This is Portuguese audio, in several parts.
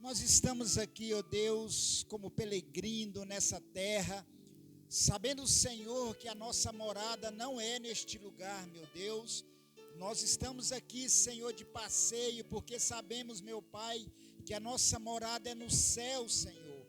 Nós estamos aqui, ó Deus, como peregrino nessa terra, sabendo, Senhor, que a nossa morada não é neste lugar, meu Deus. Nós estamos aqui, Senhor, de passeio, porque sabemos, meu Pai, que a nossa morada é no céu, Senhor.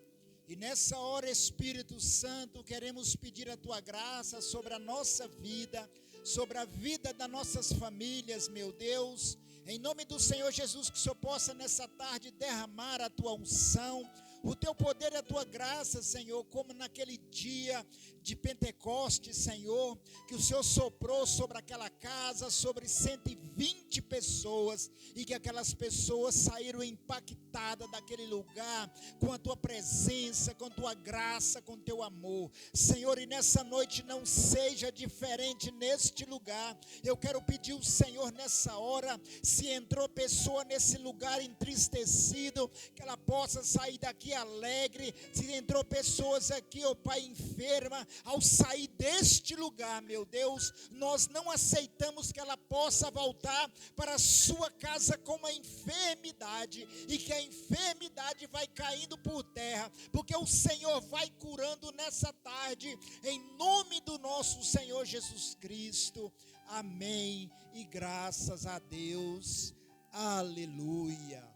E nessa hora, Espírito Santo, queremos pedir a Tua graça sobre a nossa vida, sobre a vida das nossas famílias, meu Deus. Em nome do Senhor Jesus, que o Senhor possa nessa tarde derramar a Tua unção, o Teu poder e a Tua graça, Senhor, como naquele dia de Pentecostes, Senhor, que o Senhor soprou sobre aquela casa, sobre 120 pessoas, e que aquelas pessoas saíram impactadas daquele lugar, com a Tua presença, com a Tua graça, com o Teu amor. Senhor, e nessa noite não seja diferente neste lugar. Eu quero pedir ao Senhor nessa hora, se entrou pessoa nesse lugar entristecido, que ela possa sair daqui alegre. Se entrou pessoas aqui, ó Pai, enferma, ao sair deste lugar, meu Deus, nós não aceitamos que ela possa voltar para a sua casa com uma enfermidade, e que a enfermidade vai caindo por terra, porque o Senhor vai curando nessa tarde, em nome do nosso Senhor Jesus Cristo. Amém, e graças a Deus, aleluia.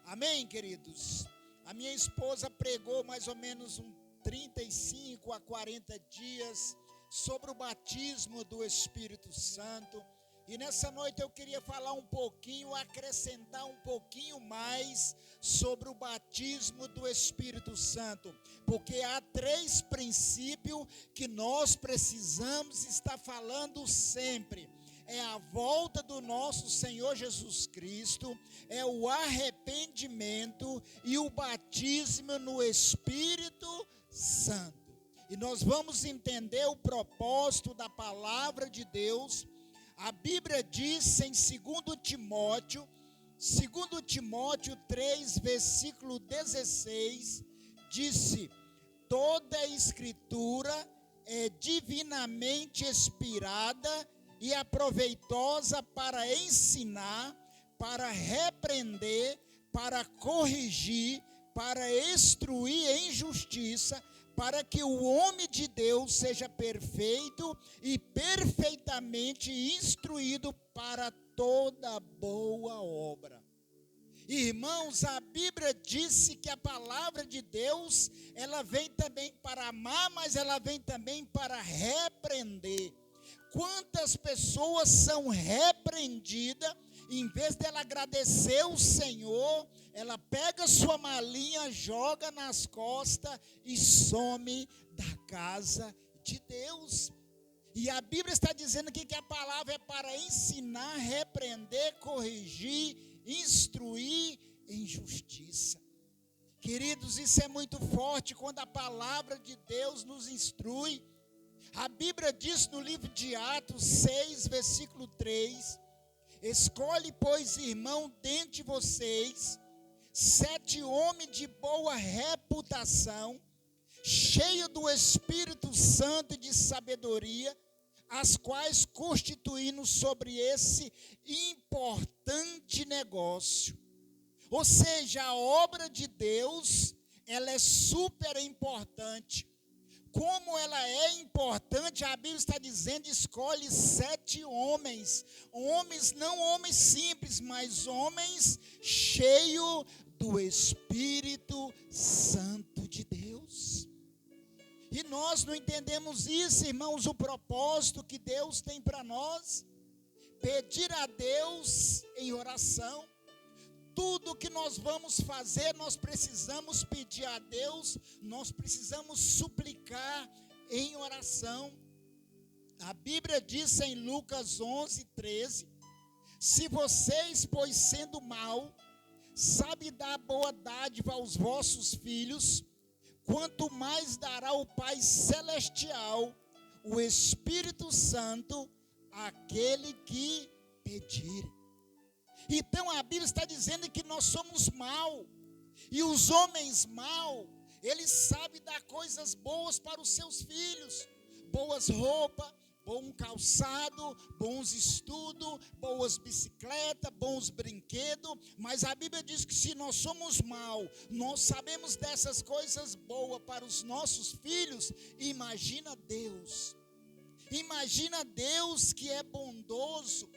Amém, queridos. A minha esposa pregou mais ou menos 35 a 40 dias sobre o batismo do Espírito Santo, e nessa noite eu queria falar um pouquinho, acrescentar um pouquinho mais sobre o batismo do Espírito Santo, porque há 3 princípios que nós precisamos estar falando sempre. É a volta do nosso Senhor Jesus Cristo, é o arrependimento e o batismo no Espírito Santo. E nós vamos entender o propósito da palavra de Deus. A Bíblia diz em 2 Timóteo 3, versículo 16, disse: toda a escritura é divinamente inspirada e aproveitosa para ensinar, para repreender, para corrigir, para instruir em justiça, para que o homem de Deus seja perfeito e perfeitamente instruído para toda boa obra. Irmãos, a Bíblia disse que a palavra de Deus, ela vem também para amar, mas ela vem também para repreender. Quantas pessoas são repreendidas, em vez dela agradecer o Senhor, ela pega sua malinha, joga nas costas e some da casa de Deus. E a Bíblia está dizendo aqui que a palavra é para ensinar, repreender, corrigir, instruir em justiça. Queridos, isso é muito forte quando a palavra de Deus nos instrui. A Bíblia diz no livro de Atos 6, versículo 3, escolhe, pois, irmão, dentre vocês, 7 homens de boa reputação, cheios do Espírito Santo e de sabedoria, as quais constituíram sobre esse importante negócio. Ou seja, a obra de Deus, ela é super importante. Como ela é importante, a Bíblia está dizendo, escolhe 7 homens. Homens, não homens simples, mas homens cheios do Espírito Santo de Deus. E nós não entendemos isso, irmãos, o propósito que Deus tem para nós. Pedir a Deus em oração. Tudo que nós vamos fazer, nós precisamos pedir a Deus, nós precisamos suplicar em oração. A Bíblia diz em Lucas 11, 13, se vocês, pois sendo mal, sabem dar boa dádiva aos vossos filhos, quanto mais dará o Pai Celestial, o Espírito Santo, àquele que pedir. Então a Bíblia está dizendo que nós somos mal, e os homens mal, eles sabem dar coisas boas para os seus filhos, boas roupas, bom calçado, bons estudos, boas bicicletas, bons brinquedos, mas a Bíblia diz que se nós somos maus, nós sabemos dessas coisas boas para os nossos filhos, imagina Deus que é bondoso.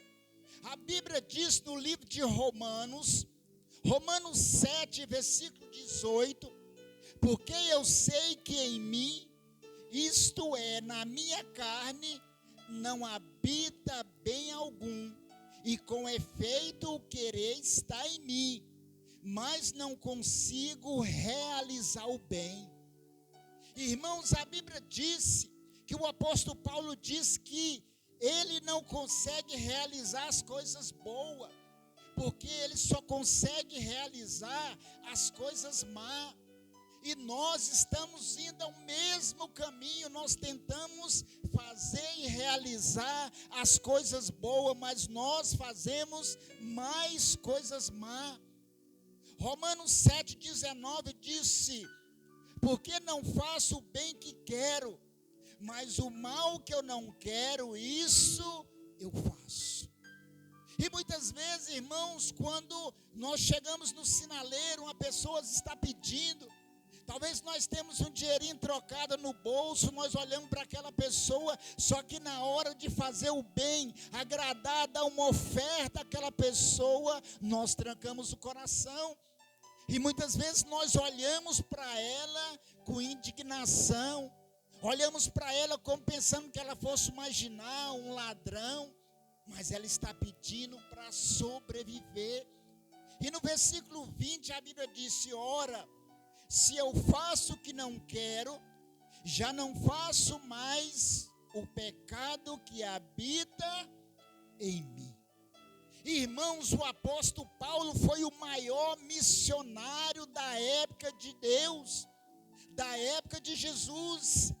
A Bíblia diz no livro de Romanos 7, versículo 18, porque eu sei que em mim, isto é, na minha carne, não habita bem algum, e com efeito o querer está em mim, mas não consigo realizar o bem. Irmãos, a Bíblia disse que o apóstolo Paulo diz que ele não consegue realizar as coisas boas, porque ele só consegue realizar as coisas más. E nós estamos indo ao mesmo caminho, nós tentamos fazer e realizar as coisas boas, mas nós fazemos mais coisas más. Romanos 7,19 disse, porque não faço o bem que quero, mas o mal que eu não quero, isso eu faço. E muitas vezes, irmãos, quando nós chegamos no sinaleiro, uma pessoa está pedindo, talvez nós temos um dinheirinho trocado no bolso, nós olhamos para aquela pessoa, só que na hora de fazer o bem, agradar, dar uma oferta àquela pessoa, nós trancamos o coração. E muitas vezes nós olhamos para ela com indignação, olhamos para ela como pensando que ela fosse um marginal, um ladrão, mas ela está pedindo para sobreviver. E no versículo 20 a Bíblia disse, ora, se eu faço o que não quero, já não faço mais o pecado que habita em mim. Irmãos, o apóstolo Paulo foi o maior missionário da época de Deus, da época de Jesus.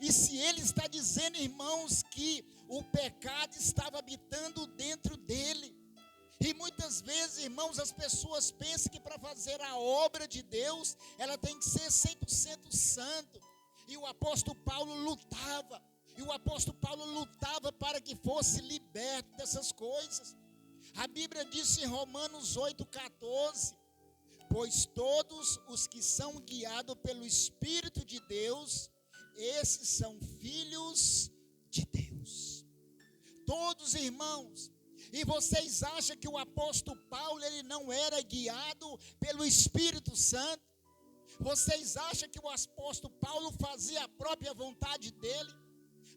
E se ele está dizendo, irmãos, que o pecado estava habitando dentro dele, e muitas vezes, irmãos, as pessoas pensam que para fazer a obra de Deus, ela tem que ser 100% santo. E o apóstolo Paulo lutava, para que fosse liberto dessas coisas. A Bíblia diz em Romanos 8,14, pois todos os que são guiados pelo Espírito de Deus, esses são filhos de Deus. Todos, irmãos. E vocês acham que o apóstolo Paulo, ele não era guiado pelo Espírito Santo? Vocês acham que o apóstolo Paulo fazia a própria vontade dele?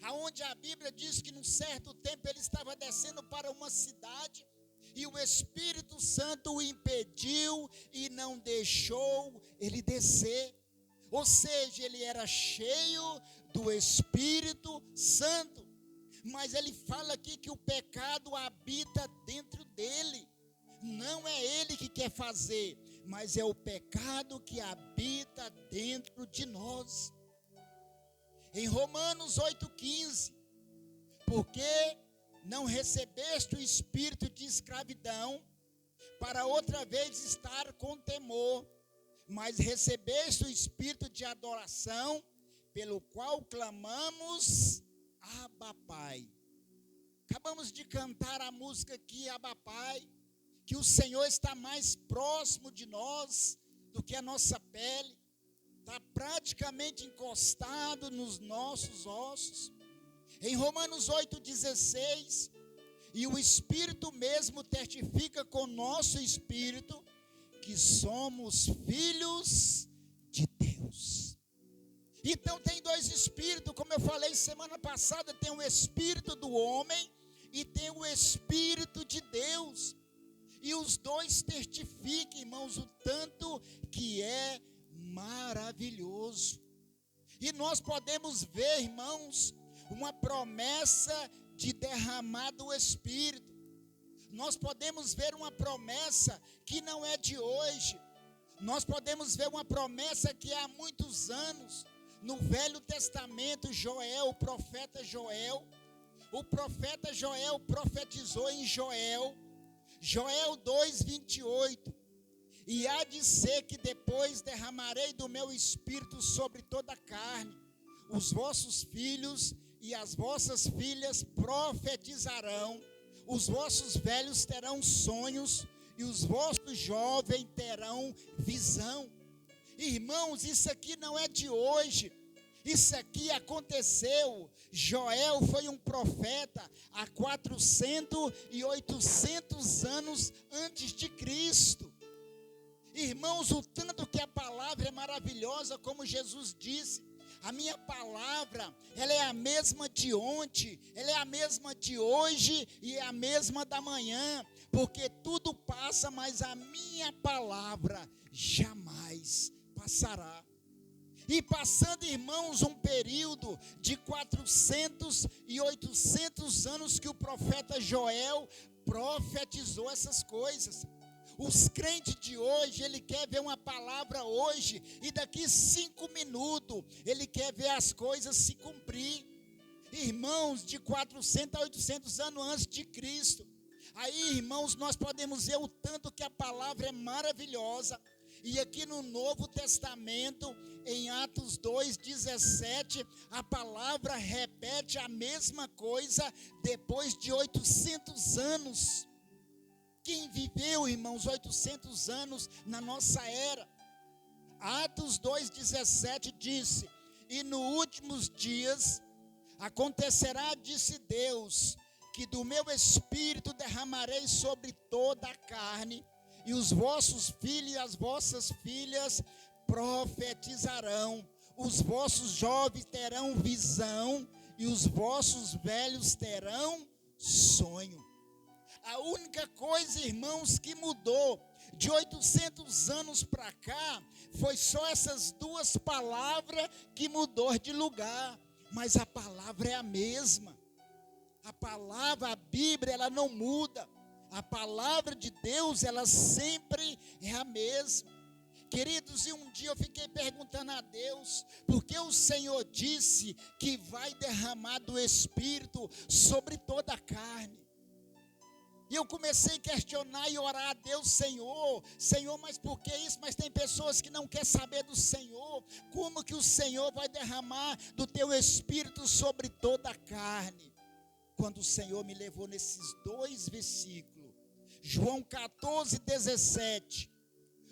Aonde a Bíblia diz que num certo tempo ele estava descendo para uma cidade, e o Espírito Santo o impediu e não deixou ele descer. Ou seja, ele era cheio do Espírito Santo. Mas ele fala aqui que o pecado habita dentro dele. Não é ele que quer fazer, mas é o pecado que habita dentro de nós. Em Romanos 8,15, porque não recebeste o espírito de escravidão, para outra vez estar com temor, mas recebeste o espírito de adoração, pelo qual clamamos, Abba Pai. Acabamos de cantar a música aqui, Abba Pai, que o Senhor está mais próximo de nós do que a nossa pele, está praticamente encostado nos nossos ossos. Em Romanos 8,16, e o Espírito mesmo testifica com o nosso espírito que somos filhos de Deus. Então tem dois espíritos, como eu falei semana passada, tem o espírito do homem e tem o espírito de Deus. E os dois testificam, irmãos, o tanto que é maravilhoso. E nós podemos ver, irmãos, uma promessa de derramar do Espírito. Nós podemos ver uma promessa que não é de hoje. Nós podemos ver uma promessa que há muitos anos. No Velho Testamento, o profeta Joel profetizou em Joel 2,28. E há de ser que depois derramarei do meu Espírito sobre toda a carne. Os vossos filhos e as vossas filhas profetizarão, os vossos velhos terão sonhos, e os vossos jovens terão visão. Irmãos, isso aqui não é de hoje, isso aqui aconteceu. Joel foi um profeta há 400 e 800 anos antes de Cristo. Irmãos, o tanto que a palavra é maravilhosa, como Jesus disse, a minha palavra, ela é a mesma de ontem, ela é a mesma de hoje e é a mesma da manhã, porque tudo passa, mas a minha palavra jamais passará. E passando, irmãos, um período de 400 e 800 anos que o profeta Joel profetizou essas coisas. Os crentes de hoje, ele quer ver uma palavra hoje, e daqui 5 minutos, ele quer ver as coisas se cumprir. Irmãos, de 400 a 800 anos antes de Cristo. Aí, irmãos, nós podemos ver o tanto que a palavra é maravilhosa. E aqui no Novo Testamento, em Atos 2:17, a palavra repete a mesma coisa depois de 800 anos. Quem viveu, irmãos, 800 anos na nossa era? Atos 2:17 disse: e nos últimos dias acontecerá, disse Deus, que do meu espírito derramarei sobre toda a carne, e os vossos filhos e as vossas filhas profetizarão, os vossos jovens terão visão, e os vossos velhos terão sonho. A única coisa, irmãos, que mudou de 800 anos para cá, foi só essas duas palavras que mudou de lugar, mas a palavra é a mesma. A palavra, a Bíblia, ela não muda. A palavra de Deus, ela sempre é a mesma. Queridos, e um dia eu fiquei perguntando a Deus, porque o Senhor disse que vai derramar do Espírito sobre toda a carne. E eu comecei a questionar e orar a Deus: Senhor, mas por que isso? Mas tem pessoas que não querem saber do Senhor. Como que o Senhor vai derramar do teu Espírito sobre toda a carne? Quando o Senhor me levou nesses 2 versículos, João 14:17,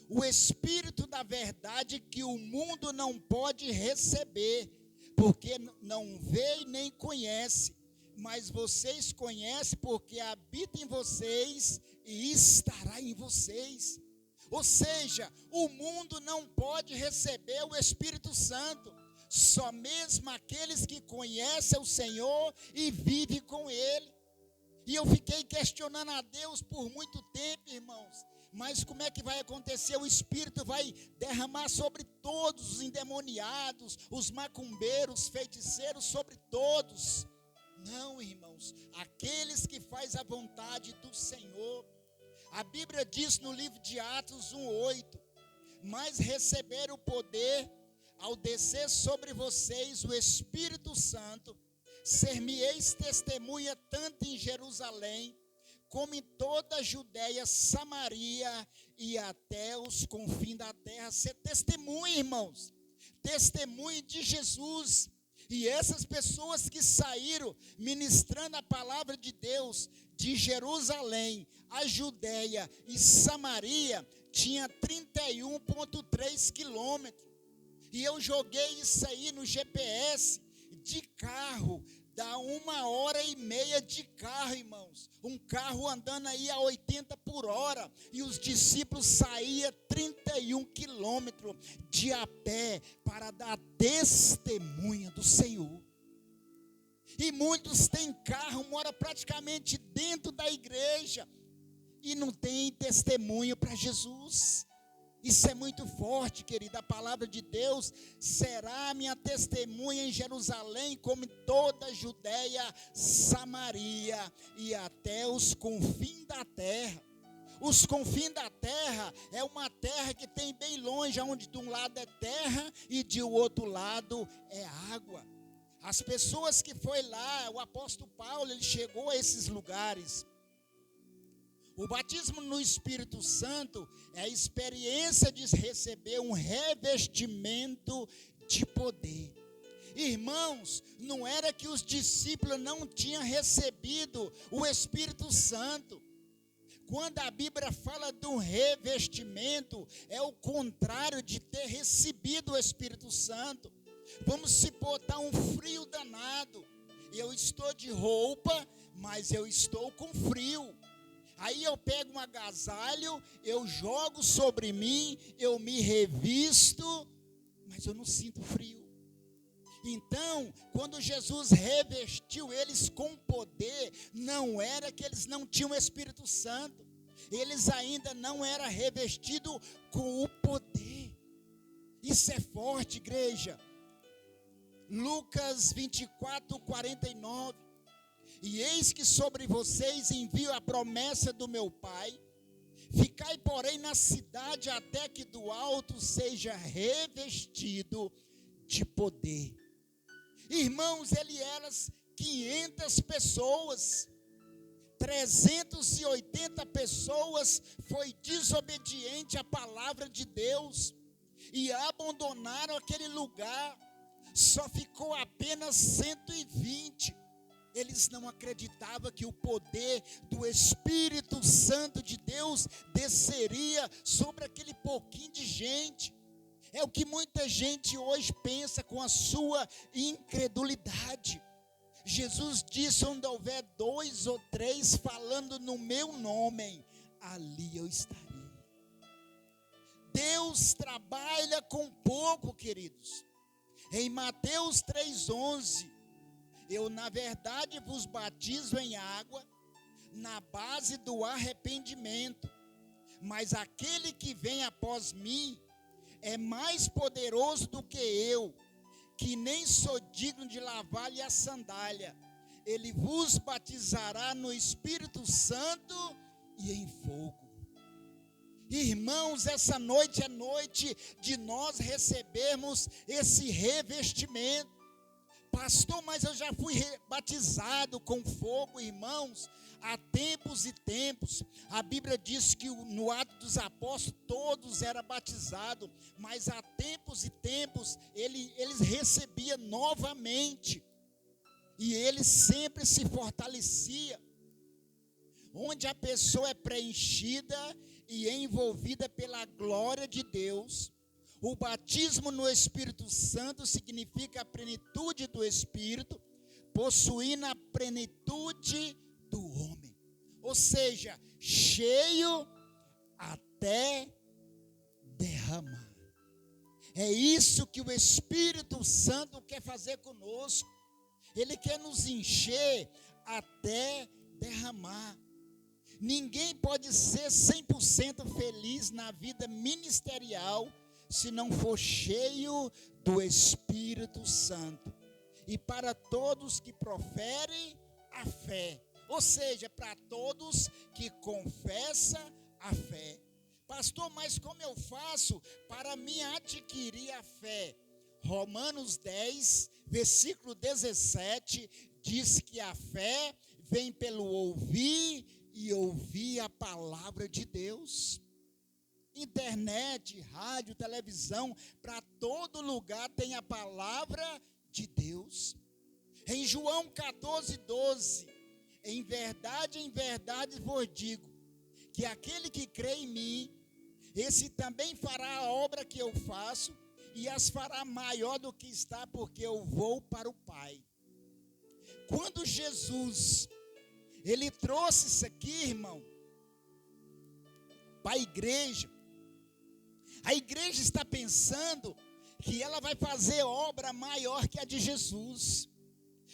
o Espírito da verdade que o mundo não pode receber, porque não vê e nem conhece, mas vocês conhecem porque habita em vocês e estará em vocês. Ou seja, o mundo não pode receber o Espírito Santo, só mesmo aqueles que conhecem o Senhor e vivem com Ele. E eu fiquei questionando a Deus por muito tempo, irmãos, mas como é que vai acontecer? O Espírito vai derramar sobre todos os endemoniados, os macumbeiros, feiticeiros, sobre todos. Não, irmãos, aqueles que fazem a vontade do Senhor. A Bíblia diz no livro de Atos 1:8, mas receberam o poder ao descer sobre vocês o Espírito Santo, ser-me-eis testemunha tanto em Jerusalém, como em toda a Judéia, Samaria e até os confins da terra. Ser testemunha, irmãos, testemunha de Jesus. E essas pessoas que saíram ministrando a palavra de Deus de Jerusalém, a Judéia e Samaria, tinha 31,3 quilômetros. E eu joguei isso aí no GPS de carro, dá 1h30 de carro, irmãos. Um carro andando aí a 80 por hora. E os discípulos saíam 31 quilômetros de a pé para dar testemunha do Senhor. E muitos têm carro, moram praticamente dentro da igreja e não tem testemunho para Jesus. Isso é muito forte, querida. A palavra de Deus será minha testemunha em Jerusalém, como em toda a Judéia, Samaria e até os confins da terra. Os confins da terra é uma terra que tem bem longe, onde de um lado é terra e de outro lado é água. As pessoas que foi lá, o apóstolo Paulo, ele chegou a esses lugares. O batismo no Espírito Santo é a experiência de receber um revestimento de poder. Irmãos, não era que os discípulos não tinham recebido o Espírito Santo. Quando a Bíblia fala do revestimento, é o contrário de ter recebido o Espírito Santo. Vamos se botar um frio danado. Eu estou de roupa, mas eu estou com frio. Aí eu pego um agasalho, eu jogo sobre mim, eu me revisto, mas eu não sinto frio. Então, quando Jesus revestiu eles com poder, não era que eles não tinham o Espírito Santo, eles ainda não eram revestidos com o poder. Isso é forte, igreja. Lucas 24, 49. E eis que sobre vocês envio a promessa do meu Pai. Ficai, porém, na cidade até que do alto seja revestido de poder. Irmãos, ele era 500 pessoas, 380 pessoas foi desobediente à palavra de Deus e abandonaram aquele lugar. Só ficou apenas 120. Eles não acreditavam que o poder do Espírito Santo de Deus desceria sobre aquele pouquinho de gente. É o que muita gente hoje pensa com a sua incredulidade. Jesus disse: onde houver 2 ou 3 falando no meu nome, ali eu estarei. Deus trabalha com pouco, queridos. Em Mateus 3,11, eu na verdade vos batizo em água, na base do arrependimento, mas aquele que vem após mim, é mais poderoso do que eu, que nem sou digno de lavar-lhe a sandália. Ele vos batizará no Espírito Santo e em fogo. Irmãos, essa noite é noite de nós recebermos esse revestimento. Pastor, mas eu já fui batizado com fogo, irmãos. Há tempos e tempos, a Bíblia diz que no Atos dos Apóstolos todos eram batizados, mas há tempos e tempos eles recebiam novamente, e eles sempre se fortaleciam. Onde a pessoa é preenchida e envolvida pela glória de Deus, o batismo no Espírito Santo significa a plenitude do Espírito, possuindo a plenitude do homem, ou seja, cheio até derramar. É isso que o Espírito Santo quer fazer conosco. Ele quer nos encher até derramar. Ninguém pode ser 100% feliz na vida ministerial se não for cheio do Espírito Santo. E para todos que proferem a fé, ou seja, para todos que confessam a fé. Pastor, mas como eu faço para me adquirir a fé? Romanos 10, versículo 17, diz que a fé vem pelo ouvir e ouvir a palavra de Deus. Internet, rádio, televisão, para todo lugar tem a palavra de Deus. Em João 14, 12, em verdade vos digo, que aquele que crê em mim, esse também fará a obra que eu faço, e as fará maior do que está, porque eu vou para o Pai. Quando Jesus, ele trouxe isso aqui, irmão, para a igreja está pensando que ela vai fazer obra maior que a de Jesus.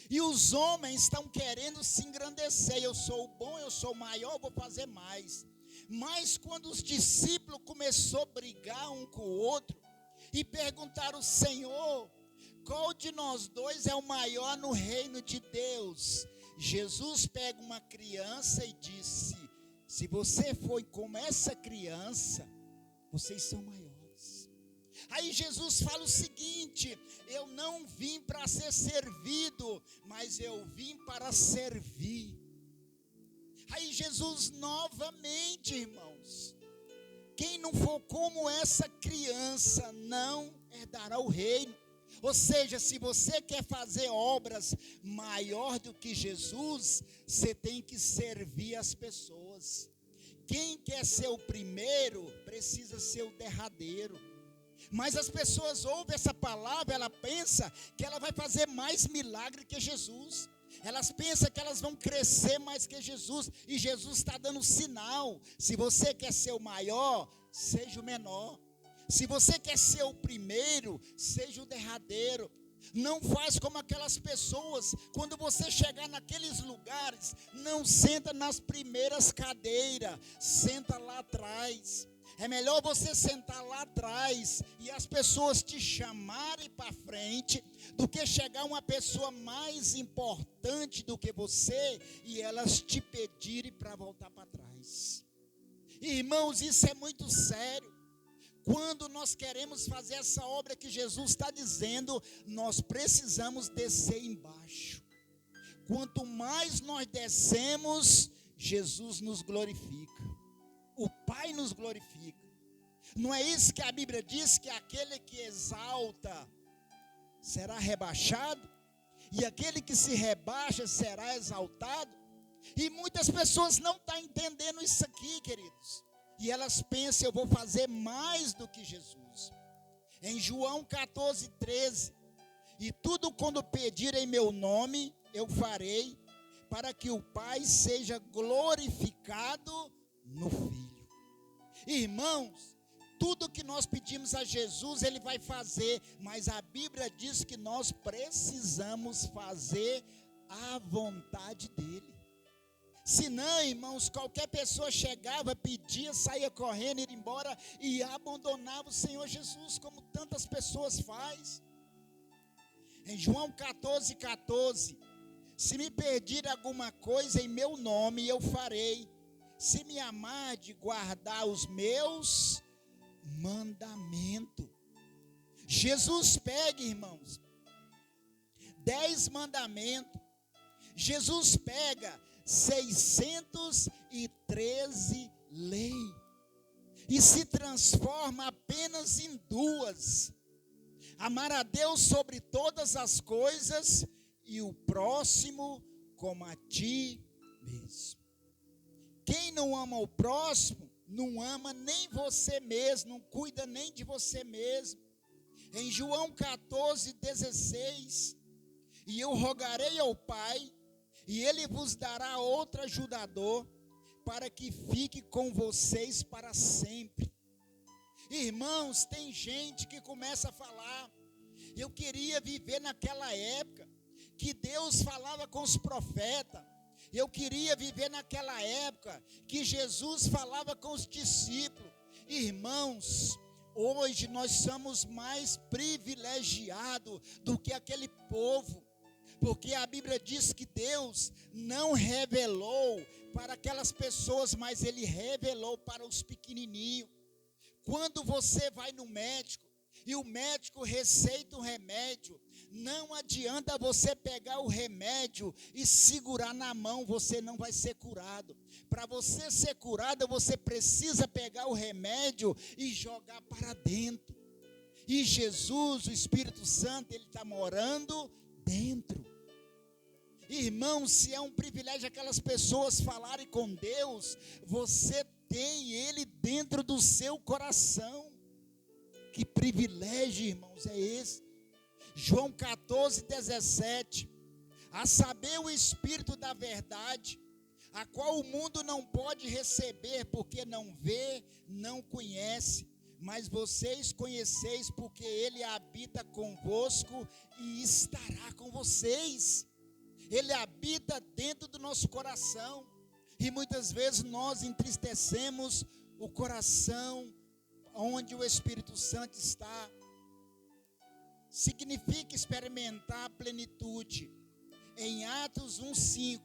E os homens estão querendo se engrandecer. Eu sou bom, eu sou maior, eu vou fazer mais. Mas quando os discípulos começaram a brigar um com o outro e perguntaram: Senhor, qual de nós dois é o maior no reino de Deus? Jesus pega uma criança e disse: se você for como essa criança, vocês são maiores. Aí Jesus fala o seguinte: eu não vim para ser servido, mas eu vim para servir. Aí Jesus novamente, irmãos, quem não for como essa criança não herdará o reino. Ou seja, se você quer fazer obras maior do que Jesus, você tem que servir as pessoas. Quem quer ser o primeiro, precisa ser o derradeiro. Mas as pessoas ouvem essa palavra, ela pensa que ela vai fazer mais milagre que Jesus. Elas pensam que elas vão crescer mais que Jesus. E Jesus está dando sinal. Se você quer ser o maior, seja o menor. Se você quer ser o primeiro, seja o derradeiro. Não faz como aquelas pessoas. Quando você chegar naqueles lugares, não senta nas primeiras cadeiras, senta lá atrás. É melhor você sentar lá atrás e as pessoas te chamarem para frente, do que chegar uma pessoa mais importante do que você e elas te pedirem para voltar para trás. Irmãos, isso é muito sério. Quando nós queremos fazer essa obra que Jesus está dizendo, nós precisamos descer embaixo. Quanto mais nós descemos, Jesus nos glorifica. O Pai nos glorifica. Não é isso que a Bíblia diz, que aquele que exalta será rebaixado, e aquele que se rebaixa será exaltado? E muitas pessoas não estão entendendo isso aqui, queridos. E elas pensam, eu vou fazer mais do que Jesus. Em João 14:13, e tudo quando pedir em meu nome, eu farei, para que o Pai seja glorificado no Filho. Irmãos, tudo que nós pedimos a Jesus, Ele vai fazer, mas a Bíblia diz que nós precisamos fazer a vontade dEle. Senão, irmãos, qualquer pessoa chegava, pedia, saía correndo, ir embora e abandonava o Senhor Jesus, como tantas pessoas fazem. Em João 14:14, se me pedir alguma coisa em meu nome, eu farei. Se me amar de guardar os meus mandamentos. Jesus pega, irmãos, 10 mandamentos. Jesus pega 613 leis e se transforma apenas em 2: amar a Deus sobre todas as coisas e o próximo como a ti mesmo. Quem não ama o próximo, não ama nem você mesmo, não cuida nem de você mesmo. Em João 14:16, e eu rogarei ao Pai, e Ele vos dará outro ajudador, para que fique com vocês para sempre. Irmãos, tem gente que começa a falar, eu queria viver naquela época, que Deus falava com os profetas. Eu queria viver naquela época, que Jesus falava com os discípulos. Irmãos, hoje nós somos mais privilegiados do que aquele povo. Porque a Bíblia diz que Deus não revelou para aquelas pessoas, mas Ele revelou para os pequenininhos. Quando você vai no médico, e o médico receita um remédio, não adianta você pegar o remédio e segurar na mão, você não vai ser curado. Para você ser curado, você precisa pegar o remédio e jogar para dentro. E Jesus, o Espírito Santo, Ele está morando dentro. Irmão, se é um privilégio aquelas pessoas falarem com Deus, você tem Ele dentro do seu coração. Que privilégio, irmãos, é esse? João 14:17, a saber o Espírito da verdade, a qual o mundo não pode receber, porque não vê, não conhece, mas vocês conheceis, porque Ele habita convosco e estará com vocês. Ele habita dentro do nosso coração, e muitas vezes nós entristecemos o coração onde o Espírito Santo está. Significa experimentar a plenitude. Em Atos 1:5,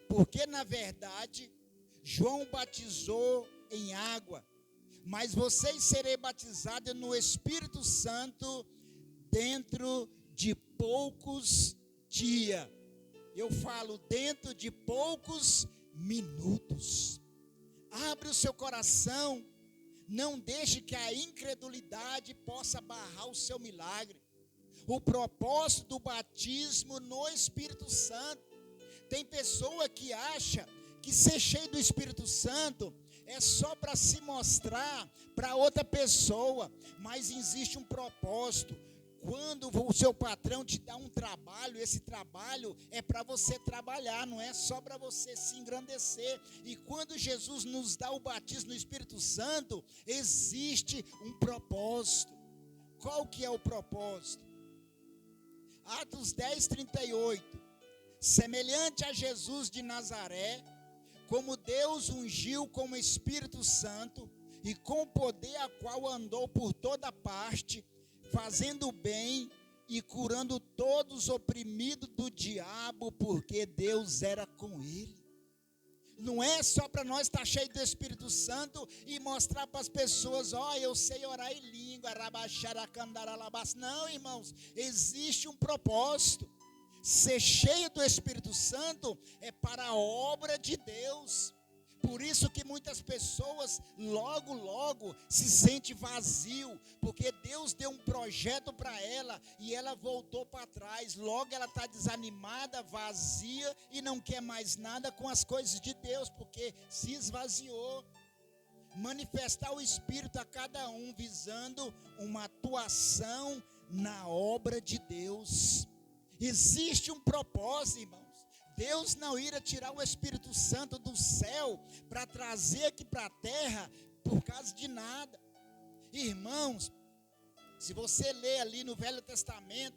porque na verdade João batizou em água, mas vocês serão batizados no Espírito Santo dentro de poucos dias. Eu falo dentro de poucos minutos. Abre o seu coração. Não deixe que a incredulidade possa barrar o seu milagre. o propósito do batismo no Espírito Santo. Tem pessoa que acha que ser cheio do Espírito Santo é só para se mostrar para outra pessoa, mas existe um propósito. Quando o seu patrão te dá um trabalho, esse trabalho é para você trabalhar, não é só para você se engrandecer. E quando Jesus nos dá o batismo no Espírito Santo, existe um propósito. Qual que é o propósito? Atos 10, 38. Semelhante a Jesus de Nazaré, como Deus ungiu com o Espírito Santo e com o poder a qual andou por toda parte, fazendo bem e curando todos os oprimidos do diabo, porque Deus era com ele. Não é só para nós estar cheio do Espírito Santo e mostrar para as pessoas, eu sei orar em língua, não, irmãos, existe um propósito. Ser cheio do Espírito Santo é para a obra de Deus. Por isso que muitas pessoas logo se sentem vazio, porque Deus deu um projeto para ela e ela voltou para trás. Logo ela está desanimada, vazia e não quer mais nada com as coisas de Deus, porque se esvaziou. Manifestar o Espírito a cada um, visando uma atuação na obra de Deus. Existe um propósito, irmãos. Deus não irá tirar o Espírito Santo do céu para trazer aqui para a terra por causa de nada. Irmãos, se você ler ali no Velho Testamento,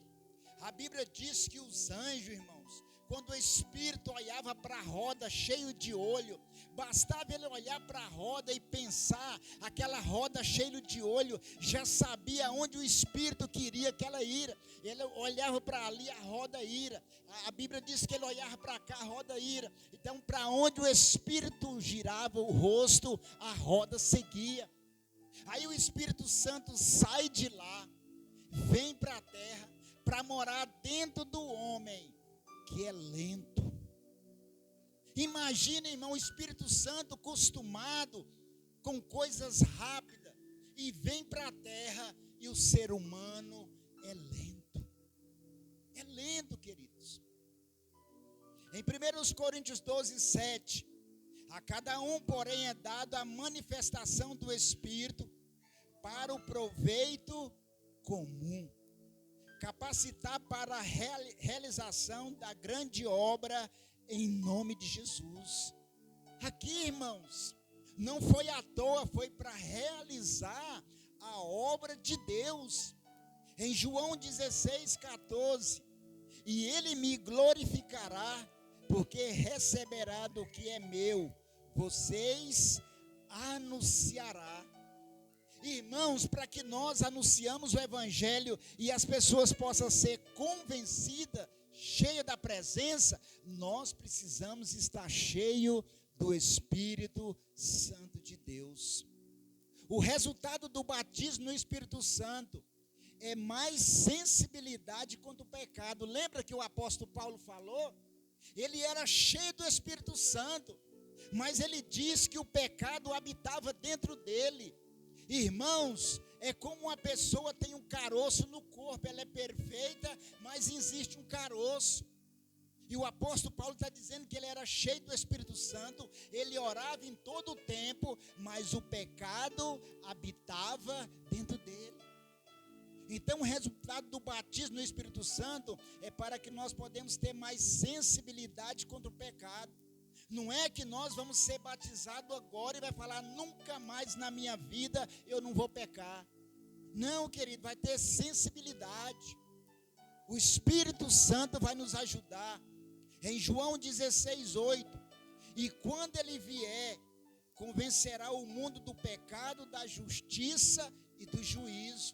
a Bíblia diz que os anjos, irmãos, quando o Espírito olhava para a roda cheio de olho, bastava ele olhar para a roda e pensar, aquela roda cheia de olho, já sabia onde o Espírito queria que ela ira. Ele olhava para ali, a roda ira. A Bíblia diz que ele olhava para cá, a roda ira. Então, para onde o Espírito girava o rosto, a roda seguia. Aí o Espírito Santo sai de lá, vem para a terra, para morar dentro do homem, que é lento. Imagina, irmão, o Espírito Santo acostumado com coisas rápidas e vem para a terra e o ser humano é lento. É lento, queridos. Em 1 Coríntios 12, 7, a cada um, porém, é dado a manifestação do Espírito para o proveito comum, capacitar para a realização da grande obra em nome de Jesus. Aqui, irmãos, não foi à toa, foi para realizar a obra de Deus. Em João 16, 14, e ele me glorificará, porque receberá do que é meu, vocês anunciará. Irmãos, para que nós anunciamos o Evangelho e as pessoas possam ser convencidas, cheias da presença, nós precisamos estar cheios do Espírito Santo de Deus. O resultado do batismo no Espírito Santo é mais sensibilidade contra o pecado. Lembra que o apóstolo Paulo falou? Ele era cheio do Espírito Santo, mas ele diz que o pecado habitava dentro dele. Irmãos, é como uma pessoa tem um caroço no corpo, ela é perfeita, mas existe um caroço. E o apóstolo Paulo está dizendo que ele era cheio do Espírito Santo, ele orava em todo o tempo, mas o pecado habitava dentro dele. Então o resultado do batismo no Espírito Santo é para que nós podemos ter mais sensibilidade contra o pecado. Não é que nós vamos ser batizados agora e vai falar, nunca mais na minha vida eu não vou pecar. Não, querido, vai ter sensibilidade. O Espírito Santo vai nos ajudar. Em João 16, 8, e quando ele vier, convencerá o mundo do pecado, da justiça e do juízo.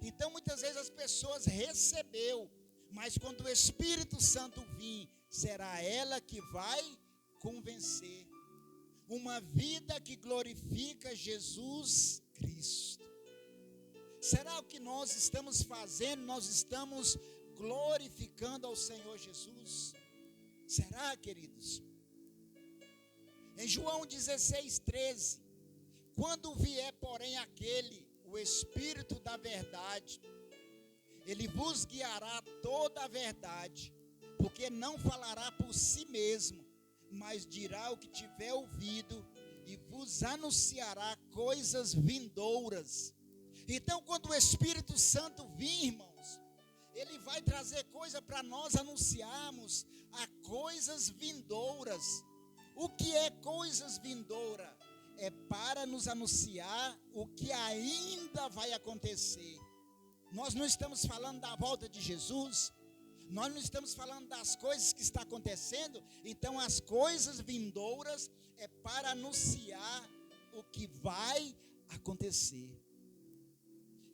Então muitas vezes as pessoas recebeu, mas quando o Espírito Santo vir, será ela que vai convencer. Uma vida que glorifica Jesus Cristo. Será o que nós estamos fazendo? Nós estamos glorificando ao Senhor Jesus? Será, queridos? Em João 16, 13, quando vier, porém, aquele, o Espírito da verdade, Ele vos guiará toda a verdade, porque não falará por si mesmo, mas dirá o que tiver ouvido e vos anunciará coisas vindouras. Então, quando o Espírito Santo vir, irmãos, ele vai trazer coisa para nós anunciarmos a coisas vindouras. O que é coisas vindouras? É para nos anunciar o que ainda vai acontecer. Nós não estamos falando da volta de Jesus, nós não estamos falando das coisas que estão acontecendo. Então as coisas vindouras é para anunciar o que vai acontecer.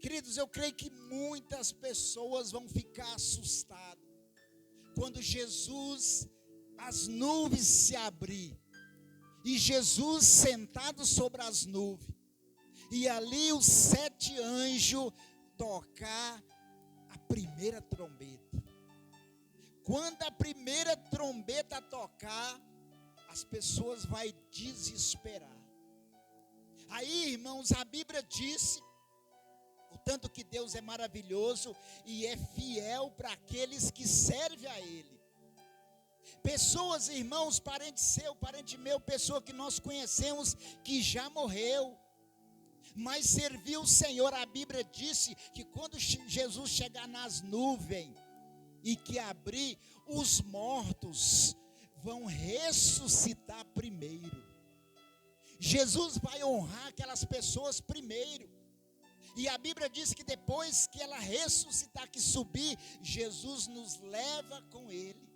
Queridos, eu creio que muitas pessoas vão ficar assustadas quando Jesus, as nuvens se abrir, e Jesus sentado sobre as nuvens, e ali os 7 anjos tocar a primeira trombeta. Quando a primeira trombeta tocar, as pessoas vão desesperar. Aí, irmãos, a Bíblia disse o tanto que Deus é maravilhoso e é fiel para aqueles que servem a Ele. Pessoas, irmãos, parente seu, parente meu, pessoa que nós conhecemos que já morreu, mas serviu o Senhor. A Bíblia disse que quando Jesus chegar nas nuvens e que abrir, os mortos vão ressuscitar primeiro. Jesus vai honrar aquelas pessoas primeiro. E a Bíblia diz que depois que ela ressuscitar, que subir, Jesus nos leva com Ele.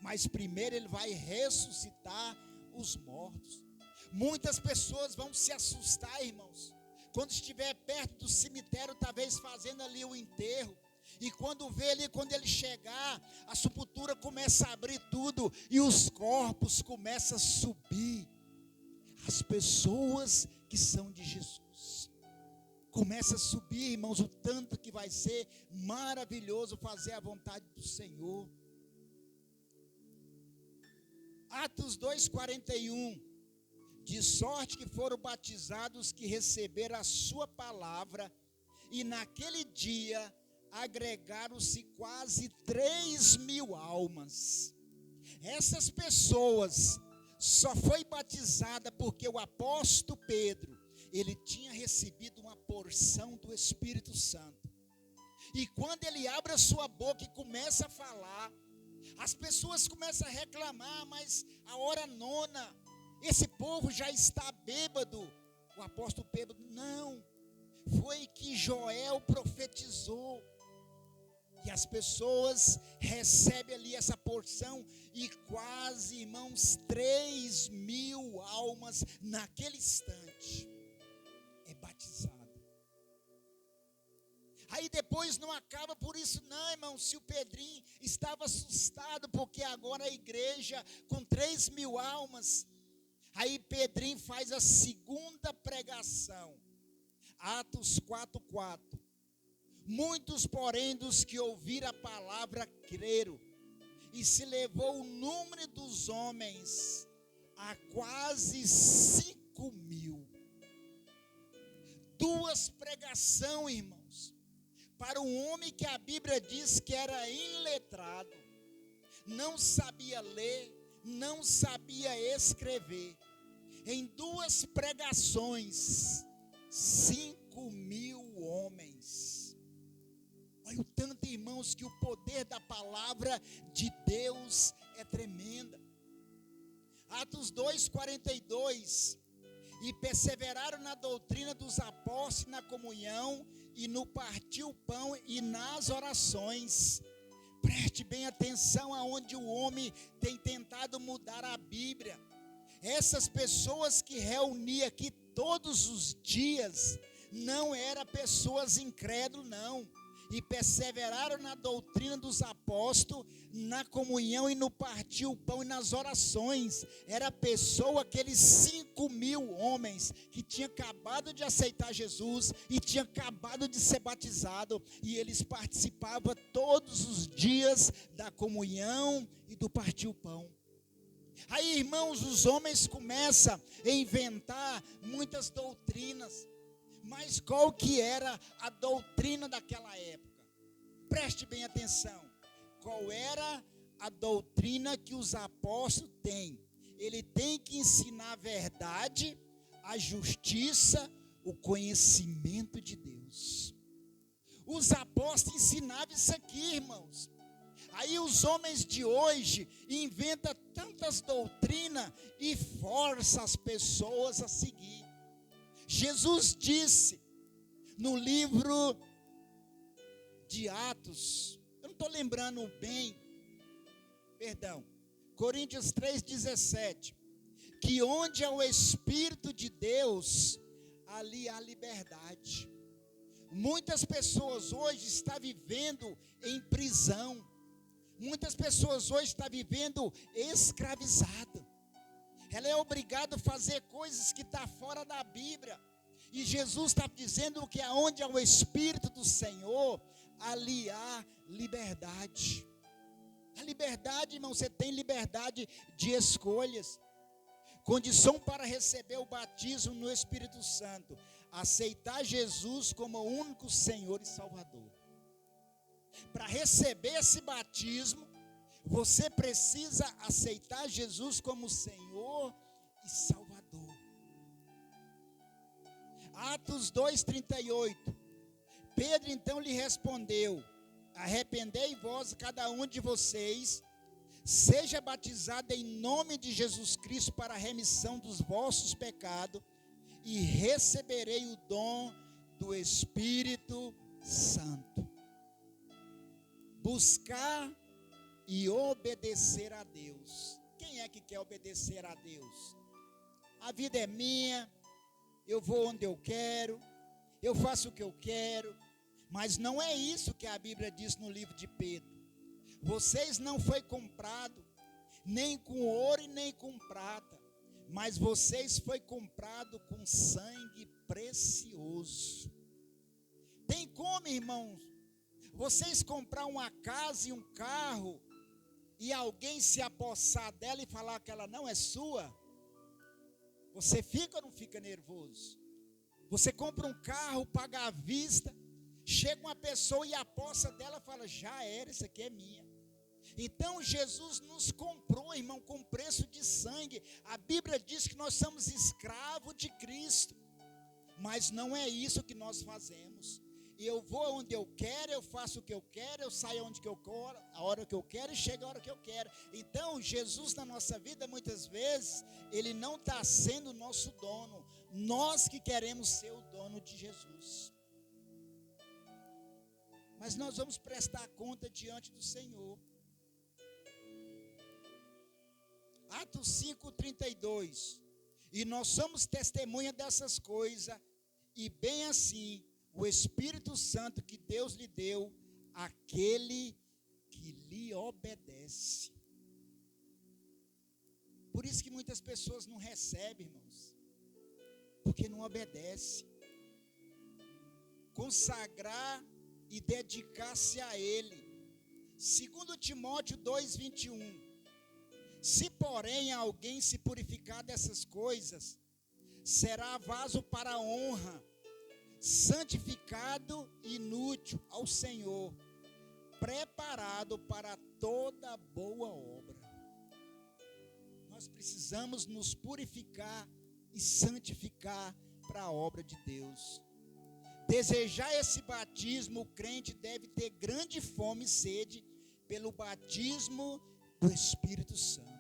Mas primeiro Ele vai ressuscitar os mortos. Muitas pessoas vão se assustar, irmãos, quando estiver perto do cemitério, talvez fazendo ali o enterro, e quando vê ali, quando ele chegar, a sepultura começa a abrir tudo, e os corpos começam a subir. As pessoas que são de Jesus começam a subir, irmãos, o tanto que vai ser maravilhoso fazer a vontade do Senhor. Atos 2:41, de sorte que foram batizados que receberam a sua palavra, e naquele dia agregaram-se quase 3.000 almas. Essas pessoas só foi batizada porque o apóstolo Pedro, ele tinha recebido uma porção do Espírito Santo. E quando ele abre a sua boca e começa a falar, as pessoas começam a reclamar, mas a hora nona, esse povo já está bêbado. O apóstolo Pedro, não, foi que Joel profetizou. E as pessoas recebem ali essa porção, e quase, irmãos, 3.000 almas naquele instante é batizado. Aí depois não acaba por isso não, irmão. Se o Pedrinho estava assustado porque agora a igreja com 3.000 almas, aí Pedrinho faz a segunda pregação, Atos 4:4. Muitos, porém, dos que ouviram a palavra creram, e se levou o número dos homens a quase 5.000. 2 pregações, irmãos, para um homem que a Bíblia diz que era iletrado, não sabia ler, não sabia escrever. Em 2 pregações, 5.000 homens. Olha o tanto, irmãos, que o poder da palavra de Deus é tremenda. Atos 2:42. E perseveraram na doutrina dos apóstolos, na comunhão, e no partir o pão e nas orações. Preste bem atenção aonde o homem tem tentado mudar a Bíblia. Essas pessoas que reuniam aqui todos os dias, não eram pessoas incrédulas, não. E perseveraram na doutrina dos apóstolos, na comunhão e no partir o pão e nas orações. Era pessoa, aqueles 5.000 homens que tinham acabado de aceitar Jesus e tinham acabado de ser batizado, e eles participavam todos os dias da comunhão e do partir o pão. Aí, irmãos, os homens começam a inventar muitas doutrinas. Mas qual que era a doutrina daquela época? preste bem atenção. Qual era a doutrina que os apóstolos têm? Ele tem que ensinar a verdade, a justiça, o conhecimento de Deus. Os apóstolos ensinavam isso aqui, irmãos. Aí os homens de hoje inventam tantas doutrinas e forçam as pessoas a seguir. Jesus disse no livro de Atos, eu não estou lembrando bem, Coríntios 3,17, que onde é o Espírito de Deus, ali há liberdade. Muitas pessoas hoje estão vivendo em prisão. Muitas pessoas hoje estão vivendo escravizada. Ela é obrigada a fazer coisas que estão fora da Bíblia. E Jesus está dizendo que aonde é o Espírito do Senhor, ali há liberdade. A liberdade, irmão, você tem liberdade de escolhas. Condição para receber o batismo no Espírito Santo: aceitar Jesus como o único Senhor e Salvador. Para receber esse batismo, você precisa aceitar Jesus como Senhor e Salvador. Atos 2,38. Pedro então lhe respondeu: arrependei-vos cada um de vocês, seja batizado em nome de Jesus Cristo para a remissão dos vossos pecados, e receberei o dom do Espírito Santo. Buscar e obedecer a Deus. Quem é que quer obedecer a Deus? A vida é minha, eu vou onde eu quero, eu faço o que eu quero, mas não é isso que a Bíblia diz no livro de Pedro. Vocês não foi comprado nem com ouro e nem com prata, mas vocês foi comprado com sangue precioso. Tem como, irmãos, vocês comprar uma casa e um carro e alguém se apossar dela e falar que ela não é sua? Você fica ou não fica nervoso? Você compra um carro, paga à vista, chega uma pessoa e apossa dela e fala: já era, isso aqui é minha. Então Jesus nos comprou, irmão, com preço de sangue. A Bíblia diz que nós somos escravos de Cristo, mas não é isso que nós fazemos. Eu vou onde eu quero, eu faço o que eu quero, eu saio onde que eu quero, a hora que eu quero e chego a hora que eu quero. Então Jesus na nossa vida, muitas vezes, Ele não está sendo o nosso dono, nós que queremos ser o dono de Jesus. Mas nós vamos prestar conta diante do Senhor. Atos 5,32. E nós somos testemunha dessas coisas, e bem assim, o Espírito Santo que Deus lhe deu, aquele que lhe obedece. Por isso que muitas pessoas não recebem, irmãos, porque não obedecem. Consagrar e dedicar-se a Ele. 2 Timóteo 2,21. Se porém alguém se purificar dessas coisas, será vaso para a honra, santificado e inútil ao Senhor, preparado para toda boa obra. Nós precisamos nos purificar e santificar para a obra de Deus. Desejar esse batismo, o crente deve ter grande fome e sede pelo batismo do Espírito Santo.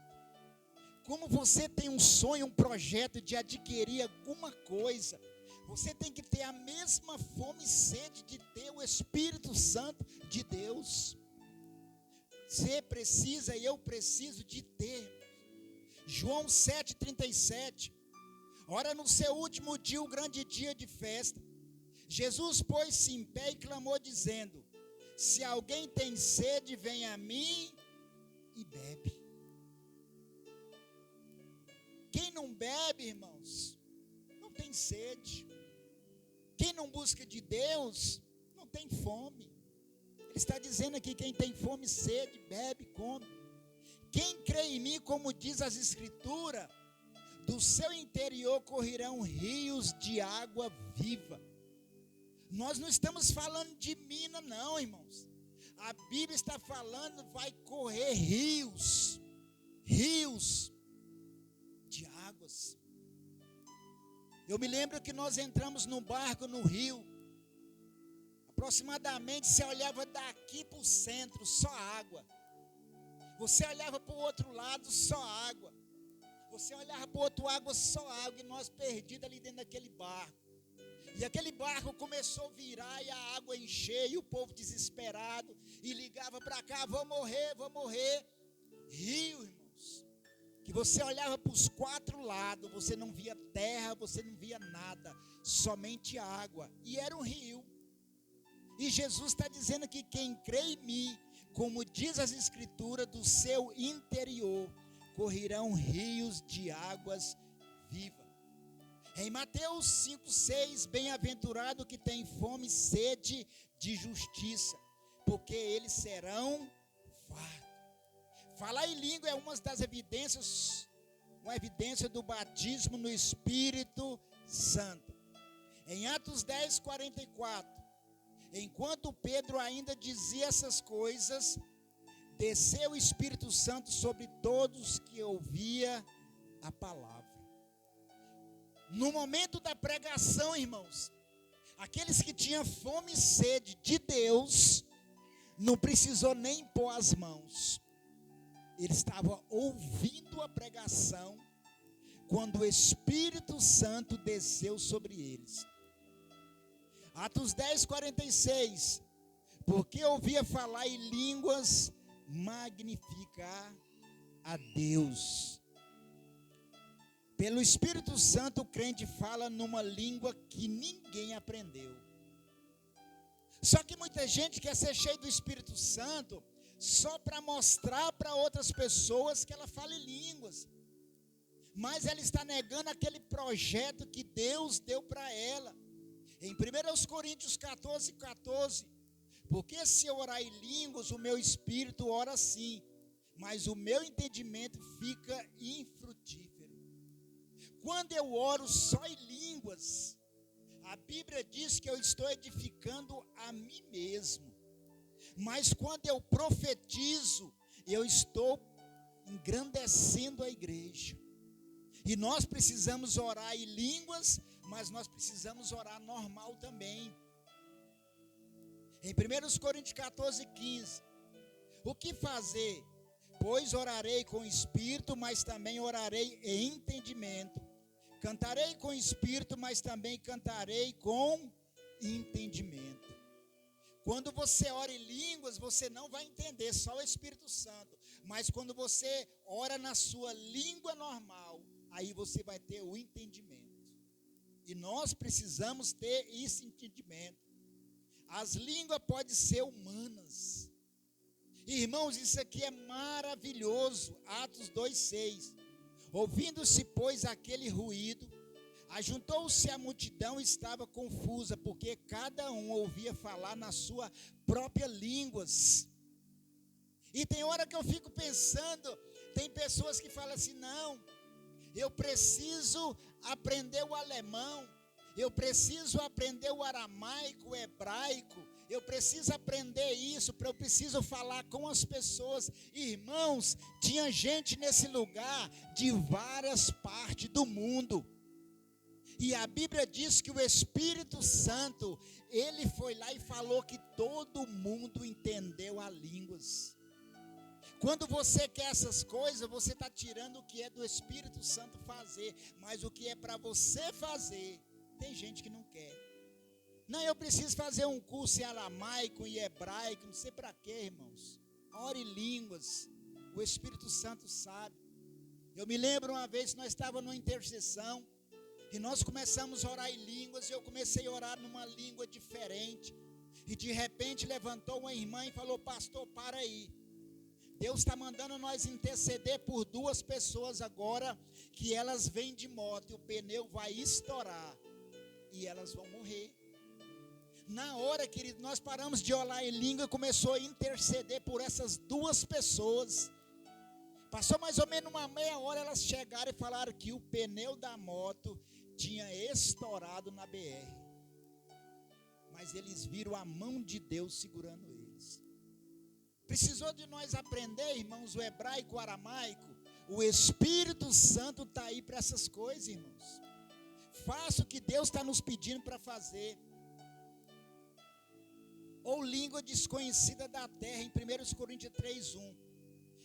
Como você tem um sonho, um projeto de adquirir alguma coisa, você tem que ter a mesma fome e sede de ter o Espírito Santo de Deus. Você precisa e eu preciso de ter. João 7,37. Ora, no seu último dia, o grande dia de festa, Jesus pôs-se em pé e clamou dizendo: se alguém tem sede, vem a mim e bebe. Quem não bebe, irmãos, não tem sede. Quem não busca de Deus, não tem fome. Ele está dizendo aqui: quem tem fome e sede, bebe, come. Quem crê em mim, como diz as Escrituras, do seu interior correrão rios de água viva. Nós não estamos falando de mina não, irmãos. A Bíblia está falando, vai correr rios, rios de águas. Eu me lembro que nós entramos num barco no rio, aproximadamente você olhava daqui para o centro, só água. Você olhava para o outro lado, só água. Você olhava para o outro água, só água. E nós perdidos ali dentro daquele barco. E aquele barco começou a virar e a água encher. E o povo desesperado. E ligava para cá, vou morrer, vou morrer. Rio, irmãos. Que você olhava para os quatro lados. Você não via terra, você não via nada. Somente água. E era um rio. E Jesus está dizendo que quem crê em mim, como diz as escrituras, do seu interior correrão rios de águas vivas. Em Mateus 5,6, bem-aventurado que tem fome e sede de justiça, porque eles serão fartos. Falar em língua é uma das evidências, uma evidência do batismo no Espírito Santo. Em Atos 10, 44, enquanto Pedro ainda dizia essas coisas, desceu o Espírito Santo sobre todos que ouvia a palavra. No momento da pregação, irmãos, aqueles que tinham fome e sede de Deus, não precisou nem pôr as mãos. Eles estavam ouvindo a pregação, quando o Espírito Santo desceu sobre eles. Atos 10, 46, porque ouvia falar em línguas, magnificar a Deus. Pelo Espírito Santo, o crente fala numa língua que ninguém aprendeu. Só que muita gente quer ser cheio do Espírito Santo só para mostrar para outras pessoas que ela fala em línguas. Mas ela está negando aquele projeto que Deus deu para ela. Em 1 Coríntios 14, 14, porque se eu orar em línguas, o meu espírito ora sim, mas o meu entendimento fica infrutífero. Quando eu oro só em línguas, a Bíblia diz que eu estou edificando a mim mesmo. Mas quando eu profetizo, eu estou engrandecendo a igreja. E nós precisamos orar em línguas, mas nós precisamos orar normal também. Em 1 Coríntios 14, 15, o que fazer? Pois orarei com espírito, mas também orarei em entendimento. Cantarei com espírito, mas também cantarei com entendimento. Quando você ora em línguas, você não vai entender, só o Espírito Santo. Mas quando você ora na sua língua normal, aí você vai ter o entendimento. E nós precisamos ter esse entendimento. As línguas podem ser humanas. Irmãos, isso aqui é maravilhoso. Atos 2:6. Ouvindo-se, pois, aquele ruído, ajuntou-se a multidão e estava confusa, porque cada um ouvia falar na sua própria língua. E tem hora que eu fico pensando, tem pessoas que falam assim, não, eu preciso aprender o alemão, eu preciso aprender o aramaico, o hebraico, eu preciso aprender isso, eu preciso falar com as pessoas. Irmãos, tinha gente nesse lugar de várias partes do mundo. E a Bíblia diz que o Espírito Santo, ele foi lá e falou que todo mundo entendeu as línguas. Quando você quer essas coisas, você está tirando o que é do Espírito Santo fazer. Mas o que é para você fazer, tem gente que não quer. Não, eu preciso fazer um curso em aramaico e hebraico, não sei para quê, irmãos. Ore em línguas, o Espírito Santo sabe. Eu me lembro uma vez que nós estávamos numa intercessão, e nós começamos a orar em línguas, e eu comecei a orar numa língua diferente. E de repente levantou uma irmã e falou, pastor, para aí. Deus está mandando nós interceder por duas pessoas agora, que elas vêm de moto, e o pneu vai estourar, e elas vão morrer. Na hora, querido, nós paramos de orar em língua e começou a interceder por essas duas pessoas. Passou mais ou menos uma meia hora, elas chegaram e falaram que o pneu da moto tinha estourado na BR. Mas eles viram a mão de Deus segurando eles. Precisou de nós aprender, irmãos, o hebraico, o aramaico. O Espírito Santo está aí para essas coisas, irmãos. Faça o que Deus está nos pedindo para fazer. Ou língua desconhecida da terra, em 1 Coríntios 3:1.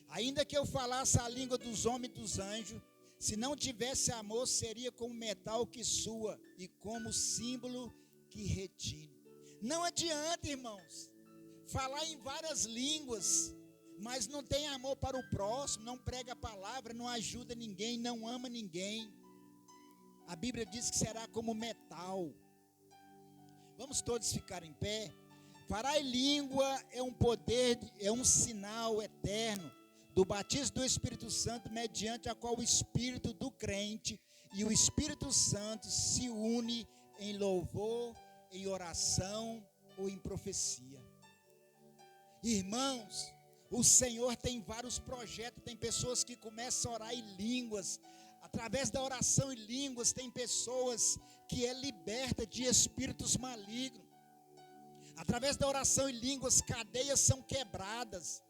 Ainda que eu falasse a língua dos homens e dos anjos, se não tivesse amor, seria como metal que sua e como símbolo que retine. Não adianta, irmãos, falar em várias línguas, mas não tem amor para o próximo, não prega a palavra, não ajuda ninguém, não ama ninguém. A Bíblia diz que será como metal. Vamos todos ficar em pé. Falar em língua é um poder, é um sinal eterno do batismo do Espírito Santo, mediante a qual o Espírito do crente e o Espírito Santo se une em louvor, em oração ou em profecia. Irmãos, o Senhor tem vários projetos, tem pessoas que começam a orar em línguas. Através da oração em línguas, tem pessoas que é liberta de espíritos malignos. Através da oração em línguas, cadeias são quebradas.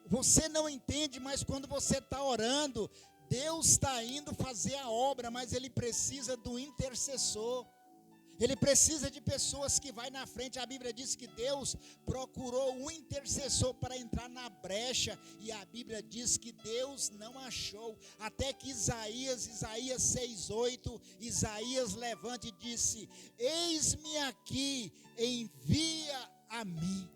Você não entende, mas quando você está orando, Deus está indo fazer a obra, mas Ele precisa do intercessor. Ele precisa de pessoas que vai na frente. A Bíblia diz que Deus procurou um intercessor para entrar na brecha. E a Bíblia diz que Deus não achou. Até que Isaías 6:8, Isaías levanta e disse: eis-me aqui, envia a mim.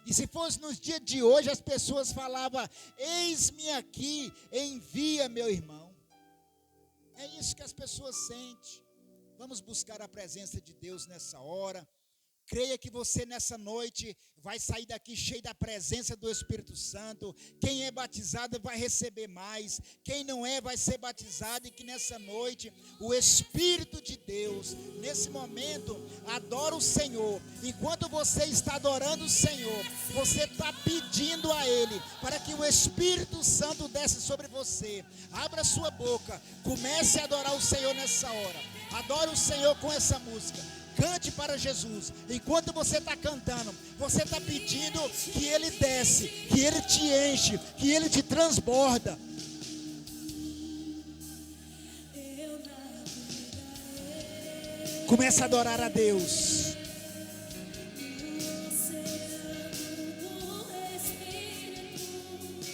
E se fosse nos dias de hoje, as pessoas falavam: eis-me aqui, envia meu irmão. É isso que as pessoas sentem. Vamos buscar a presença de Deus nessa hora. Creia que você nessa noite vai sair daqui cheio da presença do Espírito Santo. Quem é batizado vai receber mais. Quem não é vai ser batizado. E que nessa noite o Espírito de Deus, nesse momento, adora o Senhor. Enquanto você está adorando o Senhor, você está pedindo a Ele para que o Espírito Santo desça sobre você. Abra sua boca, comece a adorar o Senhor nessa hora. Adore o Senhor com essa música. Cante para Jesus. Enquanto você está cantando, você está pedindo que Ele desce, que Ele te enche, que Ele te transborda. Comece a adorar a Deus.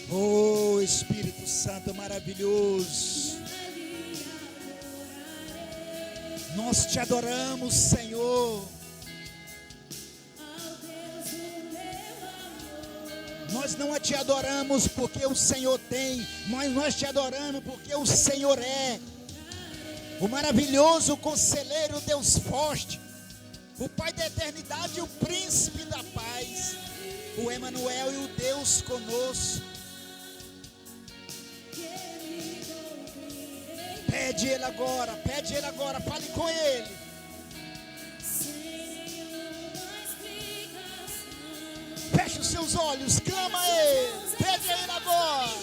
Oh, Espírito Santo maravilhoso. Nós te adoramos, Senhor. Nós não te adoramos porque o Senhor tem, mas nós te adoramos porque o Senhor é o maravilhoso conselheiro, Deus forte, o Pai da eternidade e o príncipe da paz, o Emanuel e o Deus conosco. Pede Ele agora, fale com Ele. Feche os seus olhos, clama a Ele, pede a Ele agora.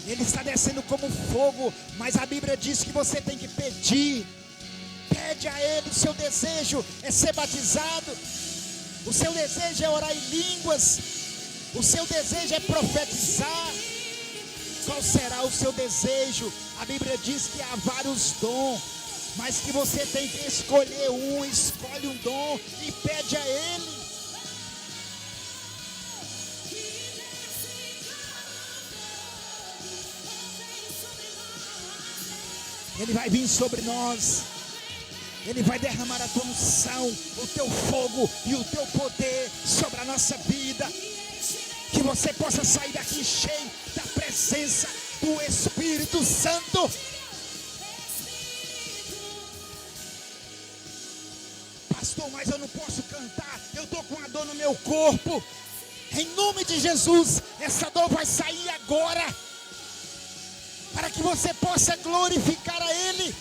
Ele está descendo como fogo, mas a Bíblia diz que você tem que pedir. Pede a Ele, o seu desejo é ser batizado. O seu desejo é orar em línguas. O seu desejo é profetizar. Qual será o seu desejo? A Bíblia diz que há vários dons, mas que você tem que escolher um. Escolhe um dom e pede a Ele. Ele vai vir sobre nós. Ele vai derramar a tua unção, o teu fogo e o teu poder sobre a nossa vida. Que você possa sair daqui cheio da presença do Espírito Santo. Pastor, mas eu não posso cantar, eu estou com a dor no meu corpo. Em nome de Jesus, essa dor vai sair agora, para que você possa glorificar a Ele.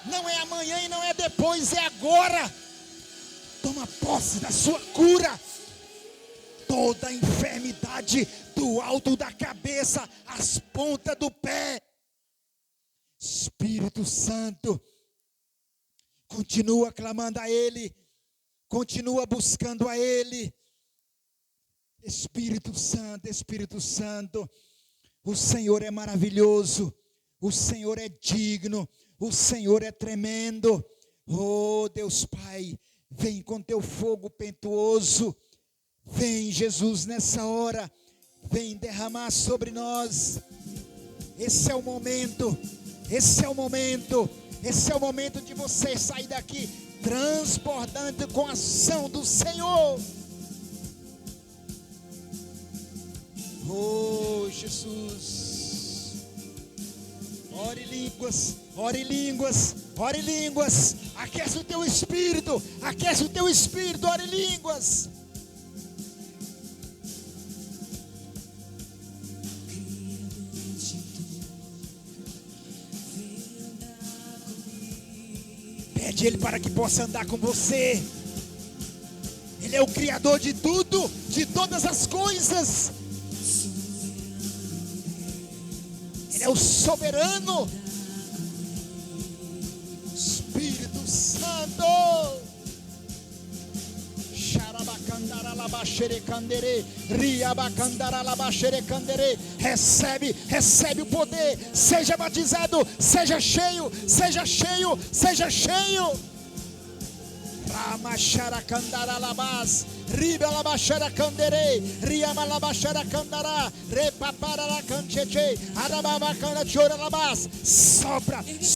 Não é amanhã e não é depois, é agora. Toma posse da sua cura. Toda enfermidade do alto da cabeça às pontas do pé, Espírito Santo, continua clamando a Ele, continua buscando a Ele. Espírito Santo, o Senhor é maravilhoso, o Senhor é digno, o Senhor é tremendo. Oh Deus Pai, vem com teu fogo pentuoso, vem Jesus nessa hora, vem derramar sobre nós. Esse é o momento de você sair daqui transbordante com a ação do Senhor. Oh Jesus, ore línguas, ore línguas, ore línguas, aquece o teu espírito, ore línguas. Pede Ele para que possa andar com você. Ele é o Criador de tudo, de todas as coisas. Ele é o soberano. Espírito Santo. Recebe o poder. Seja batizado, seja cheio. Ramacharacandaralabás, Ribalabacharacanderê, Riamalabacharacandará, Repaparalacancheche, Arababacana choralabás. Sopra.